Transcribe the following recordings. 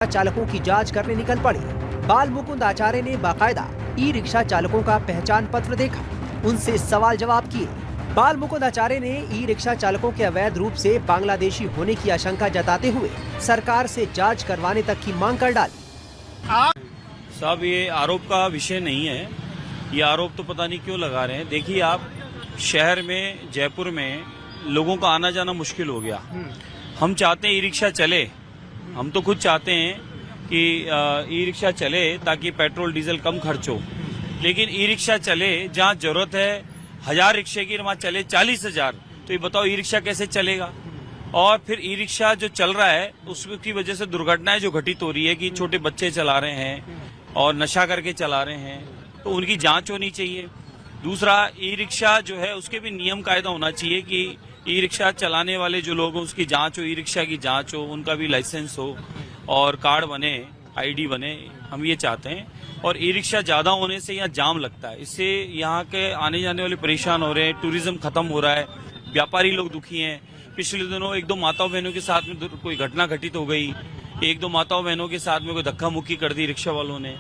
चालकों की जांच करने निकल पड़े। बाल मुकुंद आचार्य ने बाकायदा ई रिक्शा चालकों का पहचान पत्र देखा, उनसे सवाल जवाब किए। बाल मुकुंद आचार्य ने ई रिक्शा चालकों के अवैध रूप से बांग्लादेशी होने की आशंका जताते हुए सरकार से जांच करवाने तक की मांग कर डाली। साहब, ये आरोप का विषय नहीं है, ये आरोप तो पता नहीं क्यों लगा रहे हैं। देखिए, आप शहर में, जयपुर में लोगों का आना जाना मुश्किल हो गया। हम चाहते हैं ई रिक्शा चले, हम तो खुद चाहते हैं कि ई रिक्शा चले ताकि पेट्रोल डीजल कम खर्च हो, लेकिन ई रिक्शा चले जहाँ जरूरत है 1000 रिक्शे की, वहाँ चले 40,000, तो ये बताओ ई रिक्शा कैसे चलेगा। और फिर ई रिक्शा जो चल रहा है उसकी वजह से दुर्घटनाएं जो घटित हो रही है कि छोटे बच्चे चला रहे हैं और नशा करके चला रहे हैं, तो उनकी जांच होनी चाहिए। दूसरा, ई रिक्शा जो है उसके भी नियम कायदा होना चाहिए कि ई रिक्शा चलाने वाले जो लोग हैं उसकी जांच हो, ई रिक्शा की जांच हो, उनका भी लाइसेंस हो और कार्ड बने, आईडी बने, हम ये चाहते हैं। और ई रिक्शा ज्यादा होने से यहाँ जाम लगता है, इससे यहाँ के आने जाने वाले परेशान हो रहे हैं, टूरिज्म खत्म हो रहा है, व्यापारी लोग दुखी हैं। पिछले दिनों 1-2 माताओं बहनों के साथ में कोई घटना घटित हो गई, 1-2 माताओं बहनों के साथ में कोई धक्का मुक्की कर दी रिक्शा वालों ने।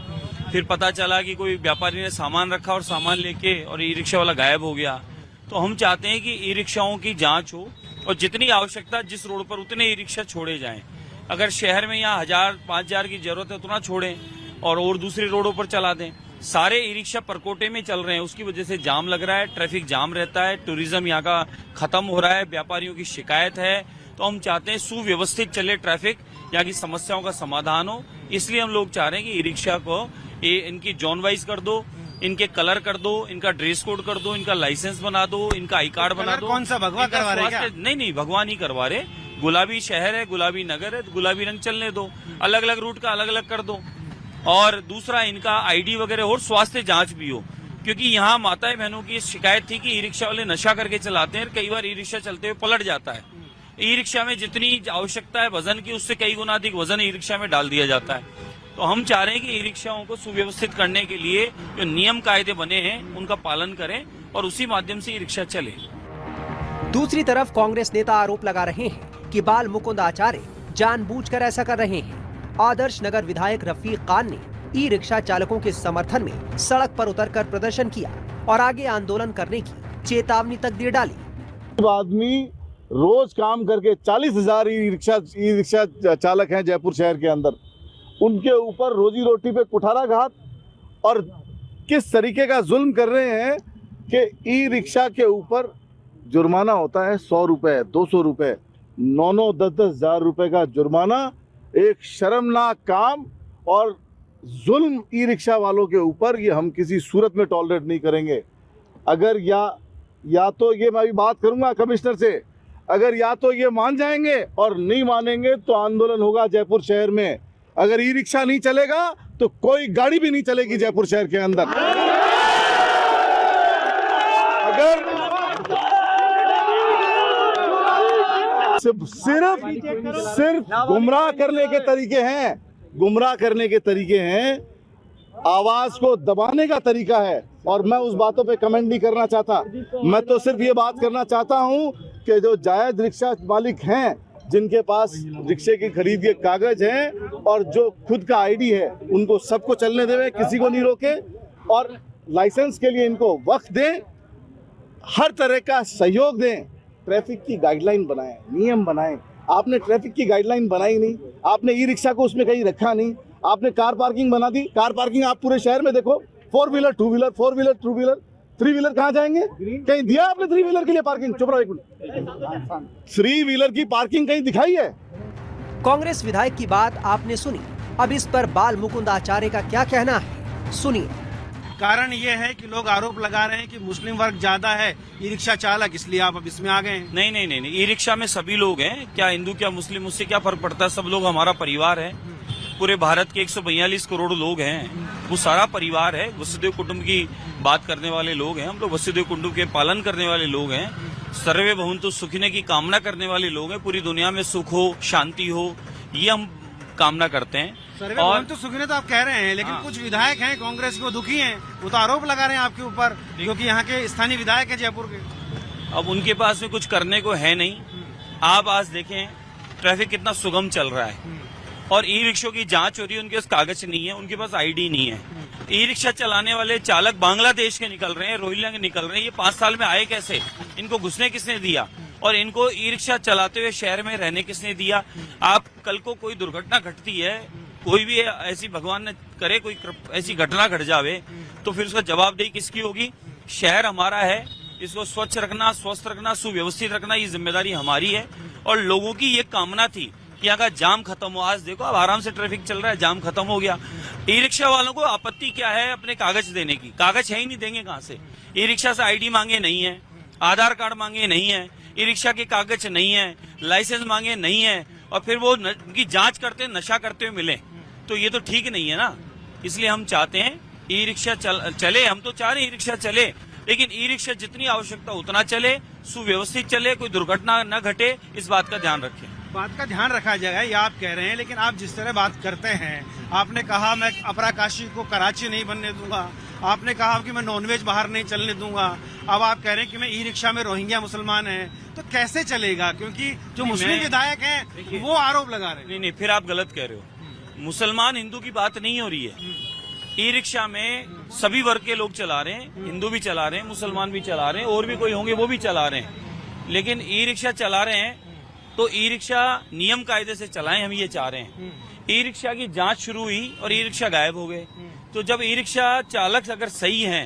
फिर पता चला कि कोई व्यापारी ने सामान रखा और सामान लेके और ई रिक्शा वाला गायब हो गया। तो हम चाहते हैं कि ई रिक्शाओं की जांच हो और जितनी आवश्यकता जिस रोड पर उतने ई रिक्शा छोड़े जाएं। अगर शहर में यहाँ 1000-5000 की जरूरत है उतना छोड़ें और दूसरे रोडों पर चला दें। सारे ई रिक्शा परकोटे में चल रहे हैं, उसकी वजह से जाम लग रहा है, ट्रैफिक जाम रहता है, टूरिज्म यहाँ का खत्म हो रहा है, व्यापारियों की शिकायत है। तो हम चाहते हैं सुव्यवस्थित चले ट्रैफिक, यहाँ की समस्याओं का समाधान हो। इसलिए हम लोग चाह रहे हैं कि ई रिक्शा को इनकी जोन वाइज कर दो, इनके कलर कर दो, इनका ड्रेस कोड कर दो, इनका लाइसेंस बना दो, इनका आई कार्ड बना दो। कौन सा भगवा करवा रहे हैं? नहीं, भगवा नहीं करवा रहे। गुलाबी शहर है, गुलाबी नगर है, गुलाबी रंग चलने दो, अलग अलग रूट का अलग अलग कर दो। और दूसरा, इनका आईडी वगैरह और स्वास्थ्य जांच भी हो, क्योंकि यहाँ माताएं बहनों की शिकायत थी कि ई रिक्शा वाले नशा करके चलाते हैं, कई बार ई रिक्शा चलते हुए पलट जाता है। ई रिक्शा में जितनी आवश्यकता है वजन की, उससे कई गुना अधिक वजन ई रिक्शा में डाल दिया जाता है। तो हम चाह रहे हैं कि ई रिक्शाओं को सुव्यवस्थित करने के लिए जो नियम कायदे बने हैं उनका पालन करें और उसी माध्यम से ई रिक्शा चले। दूसरी तरफ कांग्रेस नेता आरोप लगा रहे हैं कि बाल मुकुंद आचार्य जानबूझकर ऐसा कर रहे हैं। आदर्श नगर विधायक रफीक खान ने ई रिक्शा चालकों के समर्थन में सड़क पर उतरकर प्रदर्शन किया और आगे आंदोलन करने की चेतावनी तक दे डाली। आदमी रोज काम करके 40,000 ई रिक्शा चालक हैं जयपुर शहर के अंदर, उनके ऊपर रोजी रोटी पे कुठाराघात और किस तरीके का जुल्म कर रहे हैं कि ई रिक्शा के ऊपर जुर्माना होता है 100 रुपए, 200 रुपए, 9-9, 10-10 हजार रुपए का जुर्माना। एक शर्मनाक काम और जुल्म ई रिक्शा वालों के ऊपर, ये हम किसी सूरत में टॉलरेट नहीं करेंगे। अगर या तो ये, मैं अभी बात करूंगा कमिश्नर से, अगर या तो ये मान जाएंगे और नहीं मानेंगे तो आंदोलन होगा जयपुर शहर में। अगर ई रिक्शा नहीं चलेगा तो कोई गाड़ी भी नहीं चलेगी जयपुर शहर के अंदर। अगर सिर्फ गुमराह करने के तरीके हैं, गुमराह करने के तरीके हैं, आवाज को दबाने का तरीका है। और मैं उस बातों पे कमेंट नहीं करना चाहता, मैं तो सिर्फ ये बात करना चाहता हूं कि जो जायज रिक्शा मालिक हैं, जिनके पास रिक्शे की खरीद के कागज हैं और जो खुद का आईडी है, उनको सबको चलने देवे, किसी को नहीं रोके और लाइसेंस के लिए इनको वक्त दें, हर तरह का सहयोग दें। ट्रैफिक की गाइडलाइन बनाएं, नियम बनाएं। आपने ट्रैफिक की गाइडलाइन बनाई नहीं, आपने ई रिक्शा को उसमें कहीं रखा नहीं, आपने कार पार्किंग बना दी। कार पार्किंग आप पूरे शहर में देखो, 4 wheeler 2 wheeler 4 wheeler 2 wheeler 3 wheeler कहाँ जाएंगे? कहीं दिया आपने 3 व्हीलर के लिए पार्किंग? चुप रहो एक मिनट, 3 व्हीलर की पार्किंग कहीं दिखाई है? कांग्रेस विधायक की बात आपने सुनी, अब इस पर बाल मुकुंद आचार्य का क्या कहना है, सुनिए। कारण ये है कि लोग आरोप लगा रहे हैं कि मुस्लिम वर्ग ज्यादा है ई रिक्शा चालक, इसलिए आप अब इसमें आ गए हैं। नहीं, ई रिक्शा में सभी लोग हैं, क्या हिंदू क्या मुस्लिम, उससे क्या फर्क पड़ता है? सब लोग हमारा परिवार है। पूरे भारत के 142 करोड़ लोग हैं, वो सारा परिवार है। वसुदेव कुटुंब की बात करने वाले लोग हैं हम लोग, वसुदेव कुटुंब के पालन करने वाले लोग हैं, सर्वे भवन्तु सुखिने की कामना करने वाले लोग हैं। पूरी दुनिया में सुख हो, शांति हो, ये हम कामना करते हैं। और तो सुखने तो आप कह रहे हैं, लेकिन कुछ विधायक हैं कांग्रेस के, वो दुखी हैं, वो तो आरोप लगा रहे हैं आपके ऊपर, क्योंकि यहाँ के स्थानीय विधायक हैं जयपुर के। अब उनके पास में कुछ करने को है नहीं। आप आज देखें ट्रैफिक कितना सुगम चल रहा है, और ई रिक्शों की जांच हो रही है, उनके पास कागज नहीं है, उनके पास आईडी नहीं है। ई रिक्शा चलाने वाले चालक बांग्लादेश के निकल रहे हैं, रोहिंग्या के निकल रहे हैं। ये 5 साल में आए कैसे? इनको घुसने किसने दिया? और इनको ई रिक्शा चलाते हुए शहर में रहने किसने दिया? आप कल को कोई दुर्घटना घटती है, कोई भी ऐसी भगवान न करे कोई ऐसी घटना घट जावे, तो फिर उसका जवाबदेही किसकी होगी? शहर हमारा है, इसको स्वच्छ रखना, स्वस्थ रखना, सुव्यवस्थित रखना, ये जिम्मेदारी हमारी है। और लोगों की ये कामना थी कि यहाँ का जाम खत्म हो। आज देखो अब आराम से ट्रैफिक चल रहा है, जाम खत्म हो गया। ई रिक्शा वालों को आपत्ति क्या है अपने कागज देने की? कागज है ही नहीं, देंगे कहाँ से? ई रिक्शा से आईडी मांगे नहीं है, आधार कार्ड मांगे नहीं है, ई रिक्शा के कागज नहीं है, लाइसेंस मांगे नहीं है, और फिर वो उनकी जांच करते नशा करते हुए मिले, तो ये तो ठीक नहीं है ना। इसलिए हम चाहते हैं ई रिक्शा चले। हम तो चाह रहे हैं ई रिक्शा चले, लेकिन ई रिक्शा जितनी आवश्यकता उतना चले, सुव्यवस्थित चले, कोई दुर्घटना न घटे, इस बात का ध्यान रखें। बात का ध्यान रखा जाएगा, ये आप कह रहे हैं, लेकिन आप जिस तरह बात करते हैं, आपने कहा मैं अपराकाशी को कराची नहीं बनने दूंगा, आपने कहा कि मैं नॉनवेज बाहर नहीं चलने दूंगा, अब आप कह रहे हैं कि मैं ई रिक्शा में रोहिंग्या मुसलमान हैं, तो कैसे चलेगा? क्योंकि जो मुस्लिम विधायक हैं वो आरोप लगा रहे हैं। नहीं, फिर आप गलत कह रहे हो। मुसलमान हिंदू की बात नहीं हो रही है। ई रिक्शा में सभी वर्ग के लोग चला रहे हैं, हिंदू भी चला रहे हैं, मुसलमान भी चला रहे हैं, और भी कोई होंगे वो भी चला रहे हैं। लेकिन ई रिक्शा चला रहे हैं तो ई रिक्शा नियम कायदे से चलाएं, हम ये चाह रहे हैं। ई रिक्शा की जांच शुरू हुई और ई रिक्शा गायब हो गए। तो जब ई रिक्शा चालक अगर सही हैं,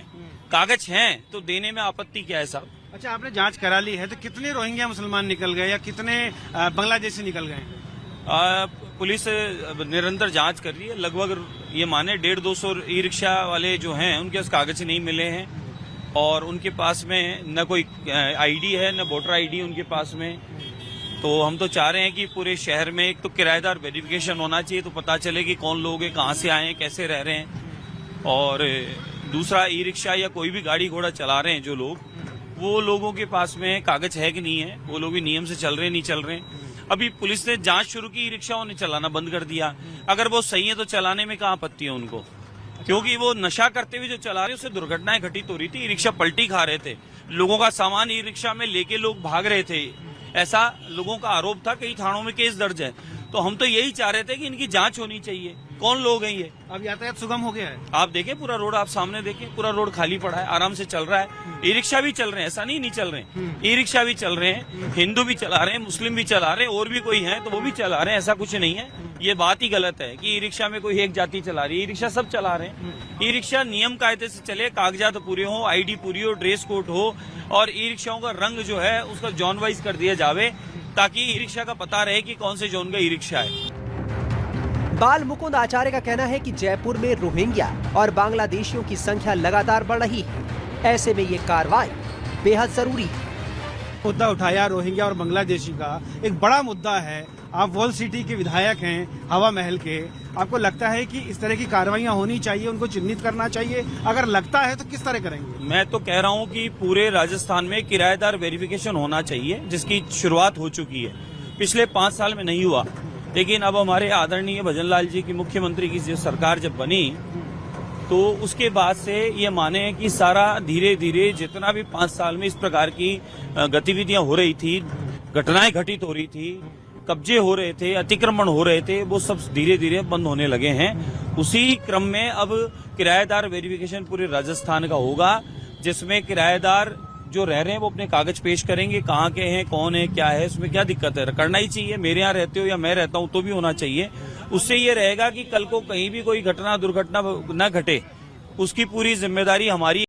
कागज हैं, तो देने में आपत्ति क्या है साहब? अच्छा, आपने जांच करा ली है, तो कितने रोहिंग्या मुसलमान निकल गए या कितने बांग्लादेशी निकल गए? पुलिस निरंतर जांच कर रही है। लगभग ये माने 150-200 ई रिक्शा वाले जो हैं उनके पास कागज नहीं मिले हैं, और उनके पास में न कोई आईडी है, न वोटर आईडी उनके पास में। तो हम तो चाह रहे हैं कि पूरे शहर में एक तो किराएदार वेरिफिकेशन होना चाहिए, तो पता चले कि कौन लोग हैं, कहाँ से आए हैं, कैसे रह रहे हैं। और दूसरा, ई रिक्शा या कोई भी गाड़ी घोड़ा चला रहे हैं जो लोग, वो लोगों के पास में कागज है कि नहीं है, वो लोग भी नियम से चल रहे हैं नहीं चल रहे हैं। अभी पुलिस ने जांच शुरू की, ई रिक्शाओं ने चलाना बंद कर दिया। अगर वो सही है तो चलाने में कहाँ आपत्ति है उनको? क्योंकि वो नशा करते हुए जो चला रहे, उससे दुर्घटनाएं घटित हो रही थी। ई रिक्शा पलटी खा रहे थे, लोगों का सामान ई रिक्शा में लेके लोग भाग रहे थे, ऐसा लोगों का आरोप था। कई थानों में केस दर्ज है। तो हम तो यही चाह रहे थे कि इनकी जांच होनी चाहिए, कौन लोग हैं ये। अब यातायात सुगम हो गया है, आप देखें पूरा रोड, आप सामने देखें पूरा रोड खाली पड़ा है, आराम से चल रहा है। ई रिक्शा भी चल रहे हैं, ऐसा नहीं चल रहे हैं। ई रिक्शा भी चल रहे हैं, हिंदू भी चला रहे हैं, मुस्लिम भी चला रहे हैं, और भी कोई है तो वो भी चला रहे हैं, ऐसा कुछ नहीं है। ये बात ही गलत है कि ई रिक्शा में कोई एक जाति चला रही है। ई रिक्शा सब चला रहे हैं। ई रिक्शा नियम कायदे से चले, कागजात पूरे हो, आईडी पूरी हो, ड्रेस कोड हो, और ई रिक्शाओं का रंग जो है उसका जोन वाइज कर दिया जावे, ताकि ई रिक्शा का पता रहे कि कौन से जोन का ई रिक्शा है। बाल मुकुंद आचार्य का कहना है कि जयपुर में रोहिंग्या और बांग्लादेशियों की संख्या लगातार बढ़ रही है। ऐसे में ये कार्रवाई बेहद जरूरी है। मुद्दा उठाया रोहिंग्या और बांग्लादेशी का, एक बड़ा मुद्दा है। आप वॉल सिटी के विधायक हैं, हवा महल के, आपको लगता है कि इस तरह की कार्रवाइयां होनी चाहिए, उनको चिन्हित करना चाहिए? अगर लगता है तो किस तरह करेंगे? मैं तो कह रहा हूं कि पूरे राजस्थान में किराएदार वेरिफिकेशन होना चाहिए, जिसकी शुरुआत हो चुकी है। पिछले 5 साल में नहीं हुआ, लेकिन अब हमारे आदरणीय भजनलाल जी की मुख्यमंत्री की जो सरकार जब बनी, तो उसके बाद से ये माने कि सारा धीरे धीरे जितना भी 5 साल में इस प्रकार की गतिविधियां हो रही थी, घटनाएं घटित हो रही थी, कब्जे हो रहे थे, अतिक्रमण हो रहे थे, वो सब धीरे धीरे बंद होने लगे हैं। उसी क्रम में अब किराएदार वेरिफिकेशन पूरे राजस्थान का होगा, जिसमें किराएदार जो रह रहे हैं वो अपने कागज पेश करेंगे, कहाँ के हैं, कौन है, क्या है, उसमें क्या दिक्कत है? करना ही चाहिए। मेरे यहाँ रहते हो या मैं रहता हूँ तो भी होना चाहिए। उससे ये रहेगा कि कल को कहीं भी कोई घटना दुर्घटना न घटे, उसकी पूरी जिम्मेदारी हमारी